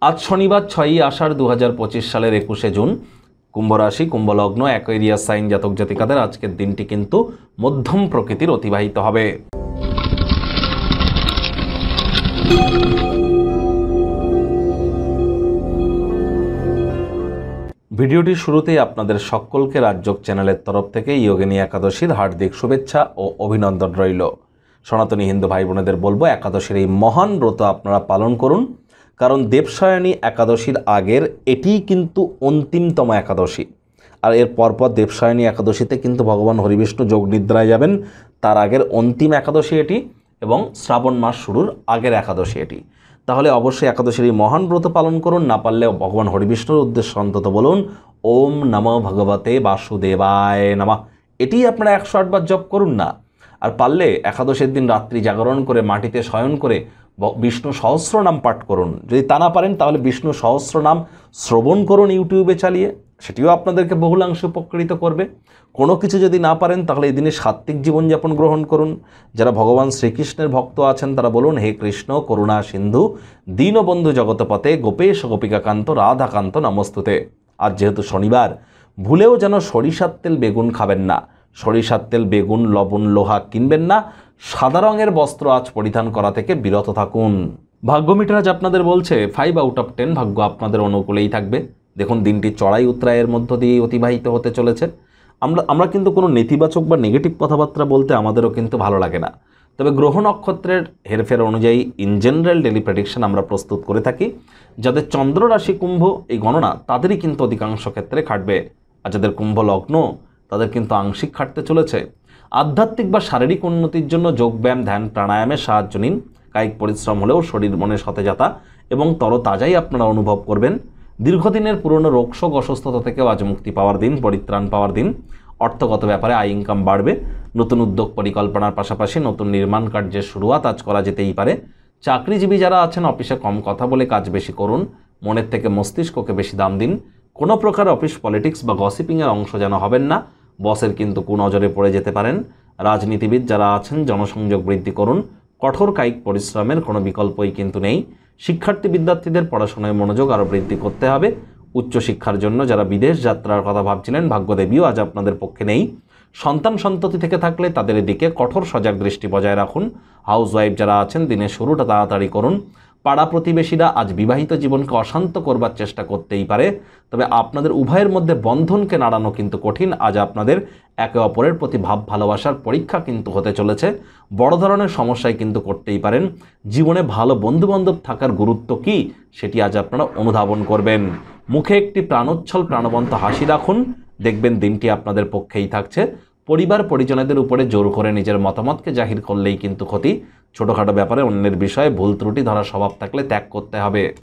আজ শনিবার 6ই আষাঢ় 2025 সালের 21শে জুন। কুম্ভ রাশি, কুম্ভ লগ্ন, অ্যাকোয়ারিয়াস সাইন জাতক জাতিকাদের আজকের দিনটি কিন্তু মধ্যম প্রকৃতির অতিবাহিত হবে। ভিডিওটির শুরুতেই আপনাদের সকলকে রাজযোগ চ্যানেলের তরফ থেকে যোগিনী একাদশীর হার্দিক শুভেচ্ছা ও অভিনন্দন রইল। সনাতনী হিন্দু ভাই বোনেদের বলবো, একাদশীর এই মহান ব্রত আপনারা পালন করুন, কারণ দেবসায়নী একাদশীর আগের এটিই কিন্তু অন্তিমতম একাদশী। আর এর পরপর দেবসায়নী একাদশীতে কিন্তু ভগবান হরিবিষ্ণু যোগ নিদ্রায় যাবেন, তার আগের অন্তিম একাদশী এটি, এবং শ্রাবণ মাস শুরুর আগের একাদশী এটি। তাহলে অবশ্যই একাদশীর এই মহান ব্রত পালন করুন। না পারলে ভগবান হরিবিষ্ণুর উদ্দেশ্যে অন্তত বলুন ওম নমো ভগবতে বাসুদেবায় নমঃ। এটি আপনারা 108 বার জপ করুন না। আর পারলে একাদশীর দিন রাত্রি জাগরণ করে মাটিতে শয়ন করে বিষ্ণু সহস্রনাম পাঠ করুন। যদি তা না পারেন তাহলে বিষ্ণু সহস্রনাম শ্রবণ করুন ইউটিউবে চালিয়ে, সেটিও আপনাদেরকে বহুলাংশে উপকৃত করবে। কোনো কিছু যদি না পারেন তাহলে এই দিনে সাত্ত্বিক জীবনযাপন গ্রহণ করুন। যারা ভগবান শ্রীকৃষ্ণের ভক্ত আছেন তারা বলুন, হে কৃষ্ণ করুণা সিন্ধু দীনবন্ধু জগতপতে গোপেশ গোপিকাকান্ত রাধাকান্ত নমস্তুতে। আজ যেহেতু শনিবার, ভুলেও যেন সরিষার তেল বেগুন খাবেন না। সরিষার তেল বেগুন লবণ লোহা কিনবেন না। সাদা রঙের বস্ত্র আজ পরিধান করা থেকে বিরত থাকুন। ভাগ্য মিটার আজ আপনাদের বলছে 5 আউট অফ 10 ভাগ্য আপনাদের অনুকূলেই থাকবে। দেখুন, দিনটি চড়াই উতরাইয়ের মধ্য দিয়ে অতিবাহিত হতে চলেছে। আমরা কিন্তু কোনো নেতিবাচক বা নেগেটিভ কথাবার্তা বলতে আমাদেরও কিন্তু ভালো লাগে না। তবে গ্রহ নক্ষত্রের হেরফের অনুযায়ী ইন জেনারেল ডেলি প্রেডিকশন আমরা প্রস্তুত করে থাকি। যাদের চন্দ্র রাশি কুম্ভ, এই গণনা তাদেরই কিন্তু অধিকাংশ ক্ষেত্রে খাটবে। আর যাদের কুম্ভ লগ্ন, তাদের কিন্তু আংশিক খাটতে চলেছে। আধ্যাত্মিক বা শারীরিক উন্নতির জন্য যোগব্যায়াম, ধ্যান, প্রাণায়ামের সাহায্য নিন। কায়িক পরিশ্রম হলেও শরীর মনে সতেজতা এবং তরতাজাই আপনারা অনুভব করবেন। দীর্ঘদিনের পুরনো রোগশোক অসুস্থতা থেকেও আজ মুক্তি পাওয়ার দিন, পরিত্রাণ পাওয়ার দিন। অর্থগত ব্যাপারে আয় ইনকাম বাড়বে। নতুন উদ্যোগ পরিকল্পনার পাশাপাশি নতুন নির্মাণ কার্যের শুরুয়াত আজ করা যেতেই পারে। চাকরিজীবী যারা আছেন, অফিসে কম কথা বলে কাজ বেশি করুন। মনের থেকে মস্তিষ্ককে বেশি দাম দিন। কোনো প্রকার অফিস পলিটিক্স বা গসিপিংয়ের অংশ যেন হবেন না। বসের কিন্তু কুনজরে পড়ে যেতে পারেন। রাজনীতিবিদ যারা আছেন, জনসংযোগ বৃদ্ধি করুন। কঠোর কায়িক পরিশ্রমের কোনো বিকল্পই কিন্তু নেই। শিক্ষার্থী বিদ্যার্থীদের পড়াশোনায় মনোযোগ আরও বৃদ্ধি করতে হবে। উচ্চশিক্ষার জন্য যারা বিদেশ যাত্রার কথা ভাবছিলেন, ভাগ্যদেবীও আজ আপনাদের পক্ষে নেই। সন্তান সন্ততি থেকে থাকলে তাদের দিকে কঠোর সজাগ দৃষ্টি বজায় রাখুন। হাউসওয়াইফ যারা আছেন, দিনের শুরুটা তাড়াতাড়ি করুন। পাড়া প্রতিবেশীরা আজ বিবাহিত জীবনকে অশান্ত করবার চেষ্টা করতেই পারে, তবে আপনাদের উভয়ের মধ্যে বন্ধনকে নাড়ানো কিন্তু কঠিন। আজ আপনাদের একে অপরের প্রতি ভাব ভালোবাসার পরীক্ষা কিন্তু হতে চলেছে। বড় ধরনের সমস্যায় কিন্তু করতেই পারেন। জীবনে ভালো বন্ধুবান্ধব থাকার গুরুত্ব কী, সেটি আজ আপনারা অনুধাবন করবেন। মুখে একটি প্রাণোচ্ছল প্রাণবন্ত হাসি রাখুন, দেখবেন দিনটি আপনাদের পক্ষেই থাকছে। পরিবার পরিজনদের উপরে জোর করে নিজের মতামতকে জাহির করলেই কিন্তু ক্ষতি। ছোটোখাটো ব্যাপারে অন্যের বিষয়ে ভুল ত্রুটি ধরার স্বভাব থাকলে ত্যাগ করতে হবে।